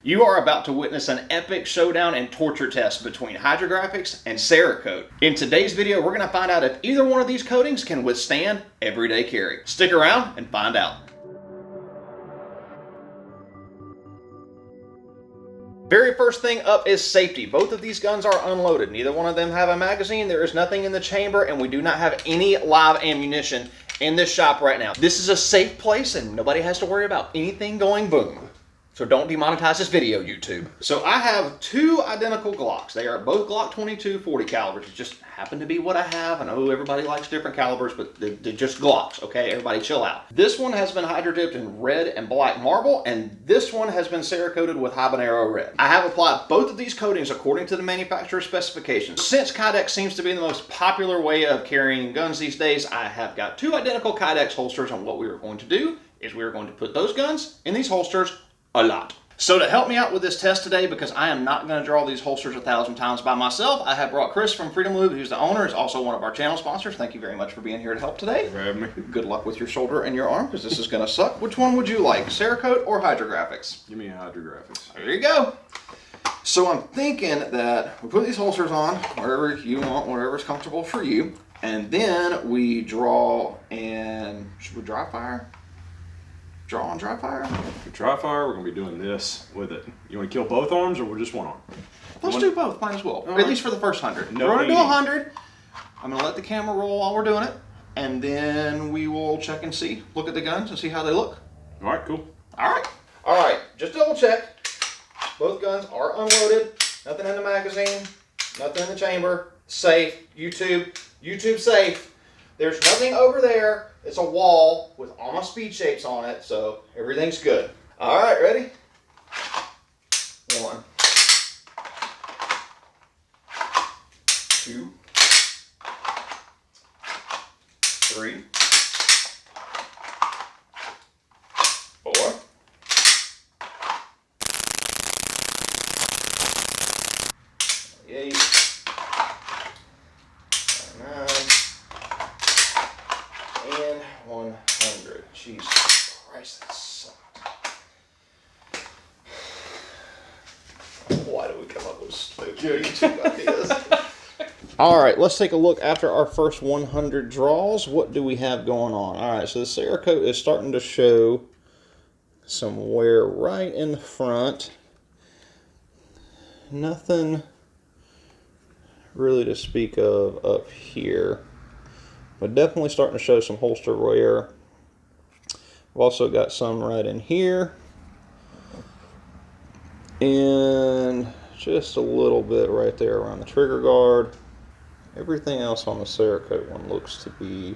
You are about to witness an epic showdown and torture test between Hydrographics and Cerakote. In today's video, we're going to find out if either one of these coatings can withstand everyday carry. Stick around and find out. Very first thing up is safety. Both of these guns are unloaded. Neither one of them have a magazine. There is nothing in the chamber, and we do not have any live ammunition in this shop right now. This is a safe place, and nobody has to worry about anything going boom. So don't demonetize this video, YouTube. So I have two identical Glocks. They are both Glock 22 40 calibers. It just happened to be what I have. I know everybody likes different calibers, but they're just Glocks, okay? Everybody chill out. This one has been hydro dipped in red and black marble, and this one has been Cerakoted with habanero red. I have applied both of these coatings according to the manufacturer's specifications. Since kydex seems to be the most popular way of carrying guns these days, I have got two identical kydex holsters, and what we are going to do is we are going to put those guns in these holsters a lot. So to help me out with this test today, because I am not going to draw these holsters 1,000 times by myself, I have brought Chris from Freedom Lube, who's the owner, is also one of our channel sponsors. Thank you very much for being here to help today. For having me. Good luck with your shoulder and your arm, because this is going to suck. Which one would you like, Cerakote or Hydrographics? Give me a Hydrographics. There you go. So I'm thinking that we put these holsters on wherever you want, whatever's comfortable for you, and then we draw and should we dry fire? Draw on dry fire? For dry fire, we're going to be doing this with it. You want to kill both arms or just one arm? Let's do both, might as well. Right. At least for the first 100. No we're going to do 80. 100. I'm going to let the camera roll while we're doing it. And then we will check and see, look at the guns and see how they look. All right, cool. All right. All right, just double check. Both guns are unloaded. Nothing in the magazine. Nothing in the chamber. Safe. YouTube safe. There's nothing over there. It's a wall with all my speed shapes on it, so everything's good. All right, ready? 1, 2, 3, 4, 8, 9, and 100. Jesus Christ, that sucked. Why do we come up with stupid YouTube ideas? All right, let's take a look after our first 100 draws. What do we have going on? All right, so the Cerakote is starting to show some wear right in the front. Nothing really to speak of up here, but definitely starting to show some holster wear. We've also got some right in here, and just a little bit right there around the trigger guard. Everything else on the Cerakote one looks to be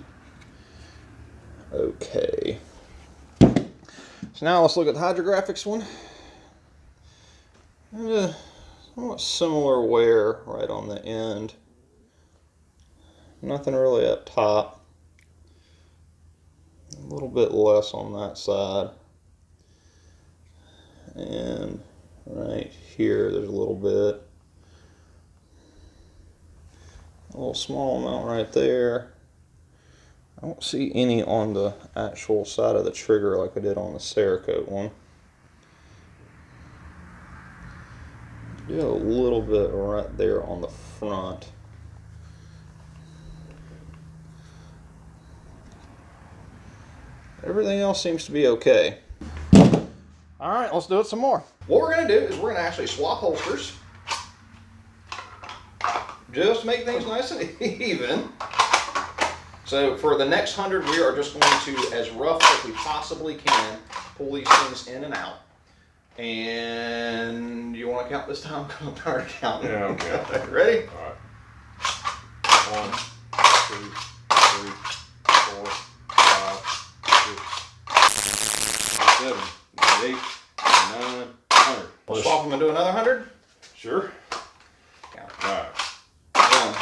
okay. So now let's look at the Hydrographics one. Somewhat similar wear right on the end. Nothing really up top. A little bit less on that side. And right here there's a little bit. A little small amount right there. I don't see any on the actual side of the trigger like I did on the Cerakote one. Yeah, a little bit right there on the front. Everything else seems to be okay. All right, let's do it some more. What we're going to do is we're going to actually swap holsters. Just make things nice and even. So for the next 100, we are just going to, as rough as we possibly can, pull these things in and out. And you want to count this time? Because I'm tired of counting. Yeah, okay. Ready? All right. 1, 2, 3, 4, 5, 6, 7, 8, 9, 100. We'll swap them and do another 100? Sure. Count. All right. 1,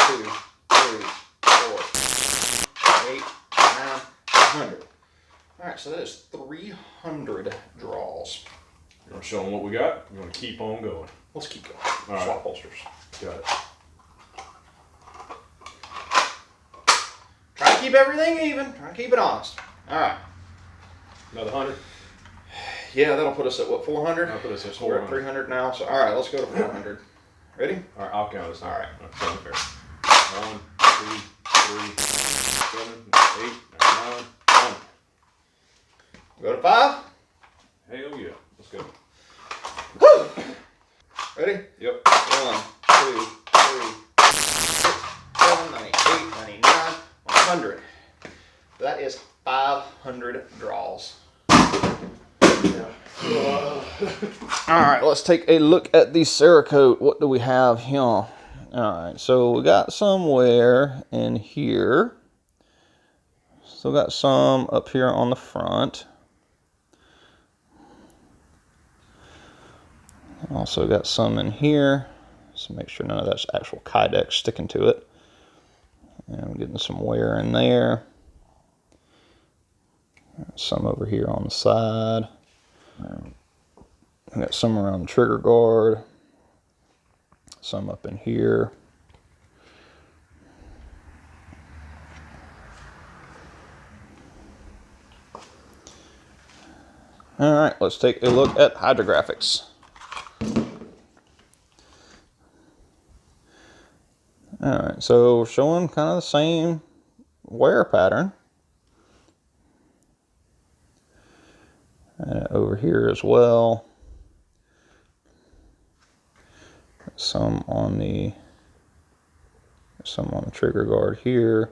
2, 3, 4, 8, 9, 100. All right, so that is 300 draws. You want to show them what we got? You want to keep on going? Let's keep going. All right. Swap holsters. Got it. keep everything even. Trying to keep it honest. All right. Another 100? Yeah, that'll put us at what, 400? That'll put us at We're at 400. 300 now. So all right, let's go to 400. Ready? All right, I'll count us. All right. So fair. 1, 2, 3, 7, 8, 9, 10. Go to 5. Hell yeah. Let's go. Woo! Ready? Yep. 1, 2, 3, 6, 7, 8, 99, 100. That is 500 draws. All right, let's take a look at the Cerakote. What do we have here? All right, so we got somewhere in here. Still got some up here on the front. Also got some in here. So make sure none of that's actual kydex sticking to it. And I'm getting some wear in there. Some over here on the side. I got some around the trigger guard. Some up in here. All right, let's take a look at Hydrographics. All right, so showing kind of the same wear pattern. And over here as well. Some on the trigger guard here.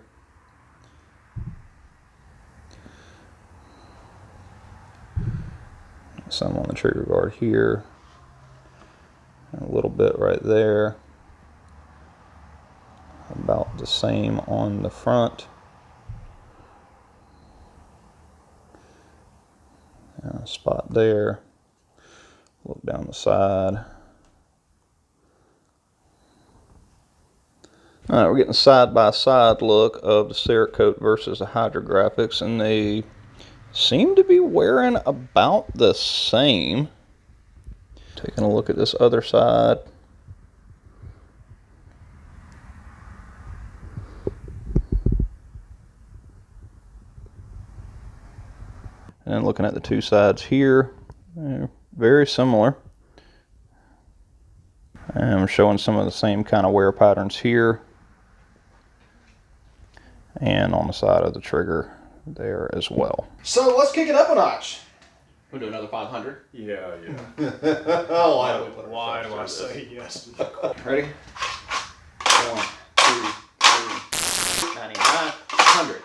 Some on the trigger guard here. And a little bit right there. About the same on the front. And a spot there. Look down the side. All right, we're getting a side-by-side look of the Cerakote versus the Hydrographics, and they seem to be wearing about the same. Taking a look at this other side. And looking at the two sides here, they're very similar. And I'm showing some of the same kind of wear patterns here. And on the side of the trigger there as well. So let's kick it up a notch. We'll do another 500. Yeah. Oh, Why do I say yes? Ready? 1, 2, 3, 99, 100.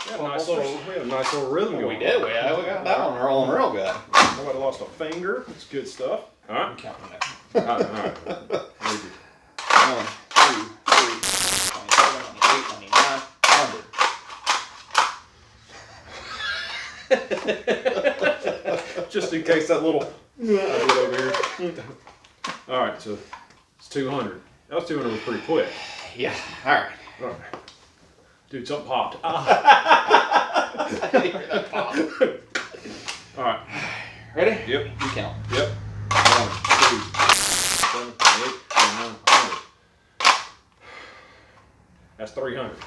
We had a nice little rhythm going. We did. We got that one rolling real good. Nobody lost a finger. It's good stuff. All right. I'm counting that. All right. Very good. 1, 2, 3, 27, 28, 99, 100. Just in case that little I did over here. All right, so it's 200. That was 200 was pretty quick. Yeah. All right. All right. Dude, something popped. I didn't hear that pop. All right. Ready? Yep. You count. Yep. 1, 2, 7, 8, 9, 100. That's 300.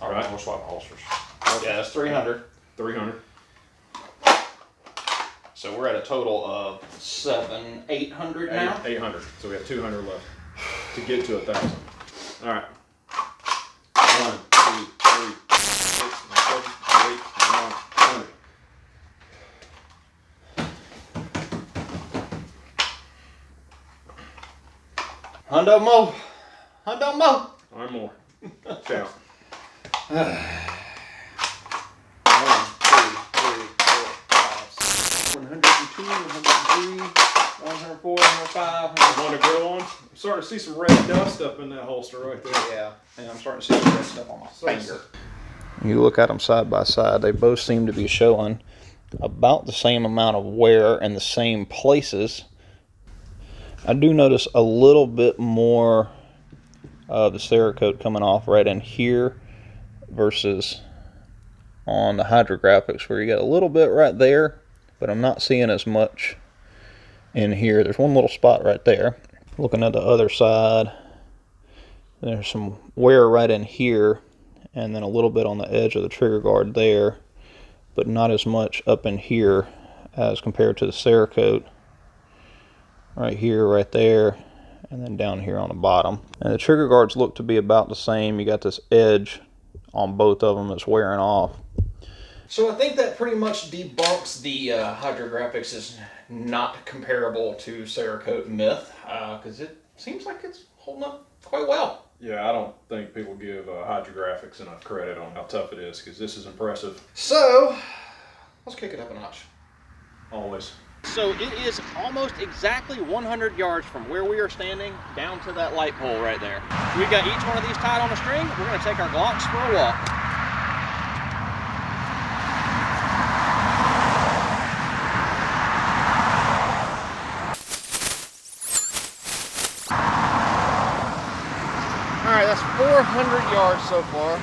All right. We'll swap holsters. Yeah, that's 300. 300. So we're at a total of 800 now. 800. So we have 200 left to get to 1,000. All right. 1, 2, 3, 6, 7, 8, 9, 100. Hundo mo. Hundo mo. Or more. Count. 1, 2, 3, 4, 5, 102, 103, 104, 105, 105. Want to go on? I'm starting to see some red dust up in that holster right there. Yeah, and I'm starting to see some red stuff on my finger. You look at them side by side, they both seem to be showing about the same amount of wear in the same places. I do notice a little bit more of the Cerakote coming off right in here versus on the Hydrographics, where you got a little bit right there, but I'm not seeing as much in here. There's one little spot right there. Looking at the other side, there's some wear right in here, and then a little bit on the edge of the trigger guard there, but not as much up in here as compared to the Cerakote. Right here, right there, and then down here on the bottom. And the trigger guards look to be about the same. You got this edge on both of them that's wearing off. So I think that pretty much debunks the Hydrographics is not comparable to Cerakote myth, because it seems like it's holding up quite well. Yeah, I don't think people give Hydrographics enough credit on how tough it is, because this is impressive. So, let's kick it up a notch. Always. So it is almost exactly 100 yards from where we are standing down to that light pole right there. We've got each one of these tied on a string. We're going to take our Glocks for a walk. All right, that's 400 yards so far.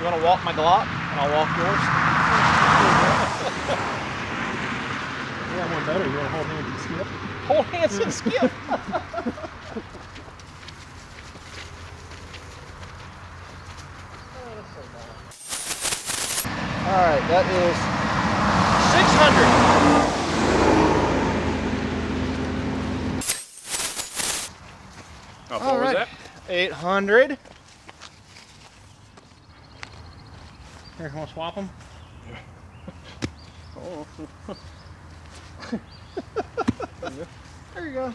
You want to walk my Glock and I'll walk yours? Yeah, one better. You want to hold hands and skip? Hold hands and skip. All right, that is 600. How far was that? 800. Here, want to swap them? Oh. There you go.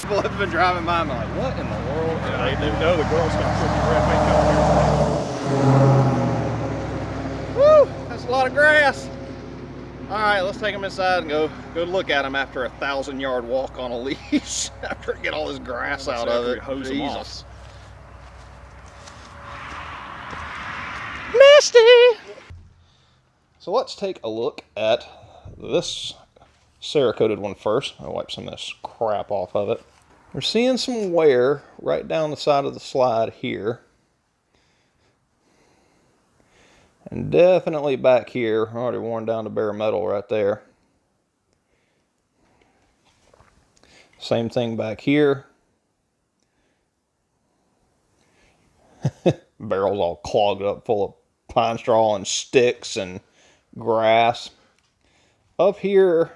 People have been driving by and I'm like, what in the world? Yeah, they didn't know the Girl Scouts would be red paint color. Woo! That's a lot of grass. All right, let's take them inside and go look at them after a 1,000-yard walk on a leash. After I get all this grass out of it. Hose them off. Jesus. Nasty! So let's take a look at this Cerakoted one first. I'll wipe some of this crap off of it. We're seeing some wear right down the side of the slide here. And definitely back here, already worn down to bare metal right there. Same thing back here. Barrel's all clogged up full of pine straw and sticks and grass. Up here,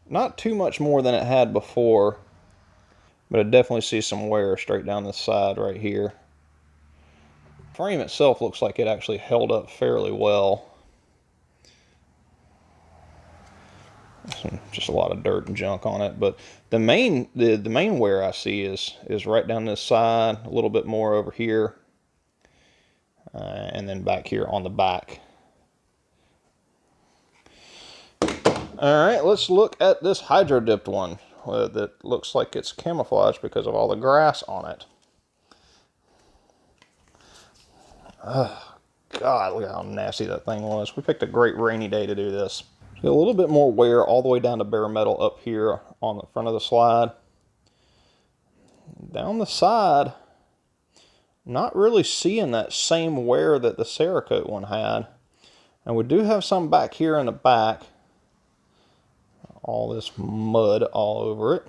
not too much more than it had before, but I definitely see some wear straight down the side right here. Frame itself looks like it actually held up fairly well. Just a lot of dirt and junk on it, but the main wear I see is right down this side, a little bit more over here, and then back here on the back. All right, let's look at this hydro dipped one that looks like it's camouflaged because of all the grass on it. Oh, God, look how nasty that thing was. We picked a great rainy day to do this. A little bit more wear all the way down to bare metal up here on the front of the slide. Down the side, not really seeing that same wear that the Cerakote one had. And we do have some back here in the back. All this mud all over it.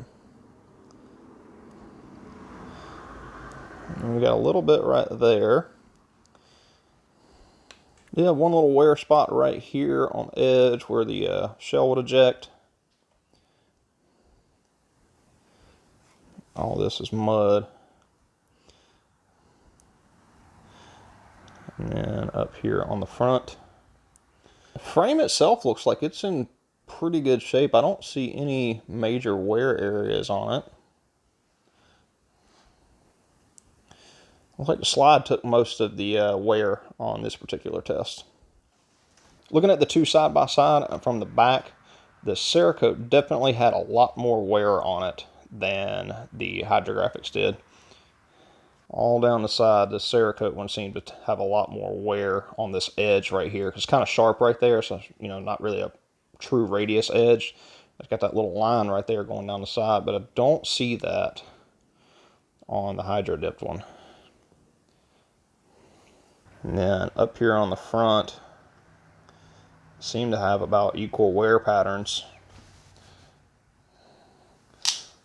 And we got a little bit right there. Yeah, one little wear spot right here on the edge where the shell would eject. All this is mud. And then up here on the front. The frame itself looks like it's in pretty good shape. I don't see any major wear areas on it. Looks like the slide took most of the wear on this particular test. Looking at the two side by side from the back, the Cerakote definitely had a lot more wear on it than the Hydrographics did. All down the side, the Cerakote one seemed to have a lot more wear on this edge right here. It's kind of sharp right there, so you know, not really a true radius edge. It's got that little line right there going down the side, but I don't see that on the hydro dipped one. And then up here on the front, seem to have about equal wear patterns.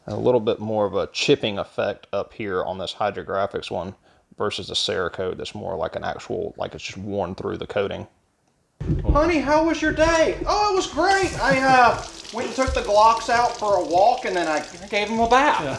And a little bit more of a chipping effect up here on this Hydrographics one versus the Cerakote that's more like an actual, like it's just worn through the coating. Honey, how was your day? Oh, it was great. I went and took the Glocks out for a walk, and then I gave them a bath. Yeah.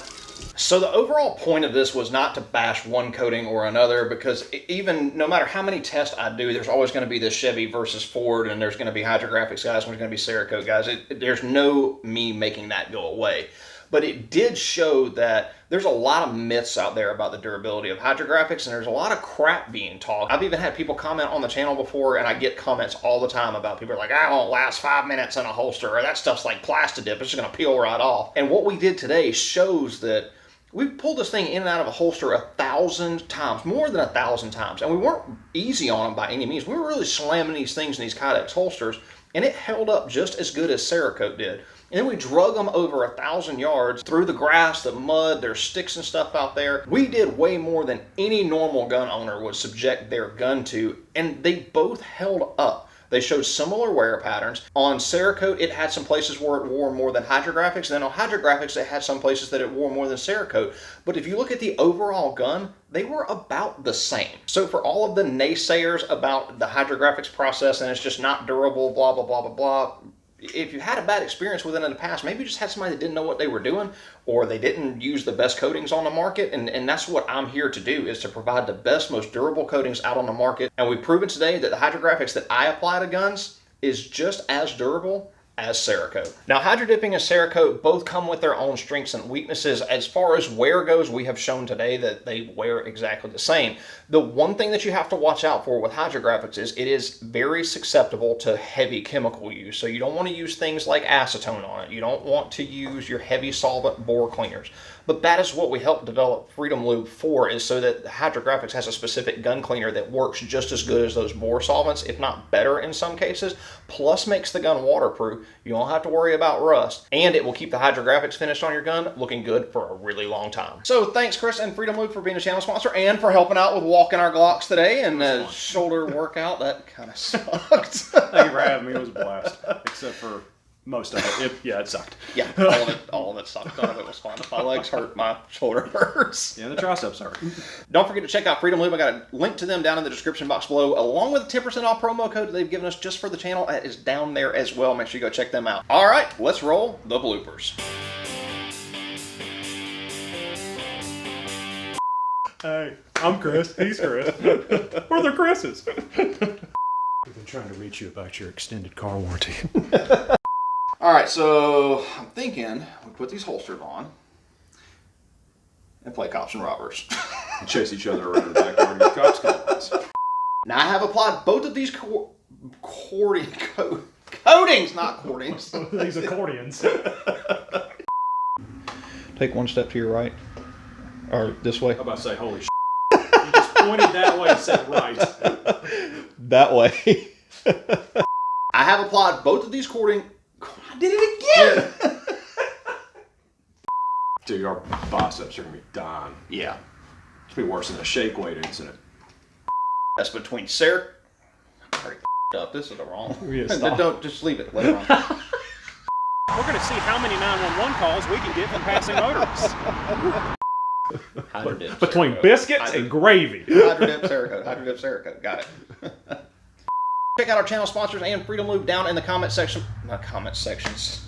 So the overall point of this was not to bash one coating or another, because even no matter how many tests I do, there's always going to be this Chevy versus Ford, and there's going to be Hydrographics guys, and there's going to be Cerakote guys. There's no me making that go away. But it did show that there's a lot of myths out there about the durability of Hydrographics, and there's a lot of crap being talked. I've even had people comment on the channel before, and I get comments all the time about people like, I won't last 5 minutes in a holster, or that stuff's like Plastidip, it's just going to peel right off. And what we did today shows that we've pulled this thing in and out of a holster 1,000 times, more than 1,000 times, and we weren't easy on them by any means. We were really slamming these things in these kydex holsters, and it held up just as good as Cerakote did. And then we drug them over 1,000 yards through the grass, the mud, there's sticks and stuff out there. We did way more than any normal gun owner would subject their gun to, and they both held up. They showed similar wear patterns. On Cerakote, it had some places where it wore more than Hydrographics, and then on Hydrographics, it had some places that it wore more than Cerakote. But if you look at the overall gun, they were about the same. So for all of the naysayers about the Hydrographics process and it's just not durable, blah, blah, blah, blah, blah, if you had a bad experience with it in the past, maybe you just had somebody that didn't know what they were doing, or they didn't use the best coatings on the market, and that's what I'm here to do, is to provide the best, most durable coatings out on the market. And we've proven today that the Hydrographics that I apply to guns is just as durable as Cerakote. Now, Hydro Dipping and Cerakote both come with their own strengths and weaknesses. As far as wear goes, we have shown today that they wear exactly the same. The one thing that you have to watch out for with Hydrographics is it is very susceptible to heavy chemical use. So you don't want to use things like acetone on it. You don't want to use your heavy solvent bore cleaners. But that is what we helped develop Freedom Lube for, is so that Hydrographics has a specific gun cleaner that works just as good as those bore solvents, if not better in some cases, plus makes the gun waterproof. You don't have to worry about rust, and it will keep the Hydrographics finish on your gun looking good for a really long time. So thanks, Chris and Freedom Lube, for being a channel sponsor and for helping out with walking our Glocks today and the shoulder workout. That kind of sucked. Thank you for having me. It was a blast, except for most of it. Yeah, it sucked. Yeah, all of it sucked. None of it was fun. My legs hurt. My shoulder hurts. Yeah, the triceps hurt. Don't forget to check out Freedom Lube. I got a link to them down in the description box below, along with the 10% off promo code they've given us just for the channel. That is down there as well. Make sure you go check them out. All right, let's roll the bloopers. Hey, I'm Chris. He's Chris. We're the Chris's. We've been trying to reach you about your extended car warranty. All right, so I'm thinking we put these holsters on and play cops and robbers. And chase each other around the backyard and get cops calls. Now I have applied both of these coatings, not coatings. These accordions. Take one step to your right, or this way. I'm about to say, holy shit. You just pointed that way and said right. That way. I have applied both of these coatings. I did it again! Dude, our biceps are going to be dying. Yeah. It's going to be worse than a shake weight incident. That's between Sarah. I already up. This is the wrong. Yeah, stop. Don't just leave it. Let it run. We're going to see how many 911 calls we can get from passing motorists. Between biscuits and gravy. Hydro Dip Cerakote. Hydro Dip Cerakote. Got it. Check out our channel sponsors and Freedom Lube down in the comment section. Not comment sections.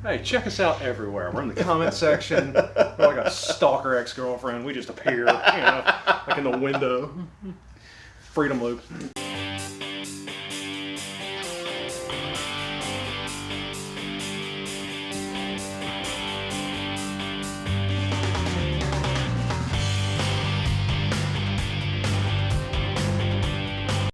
Hey, check us out everywhere. We're in the comment section. We're like a stalker ex-girlfriend. We just appear, like in the window. Freedom Lube.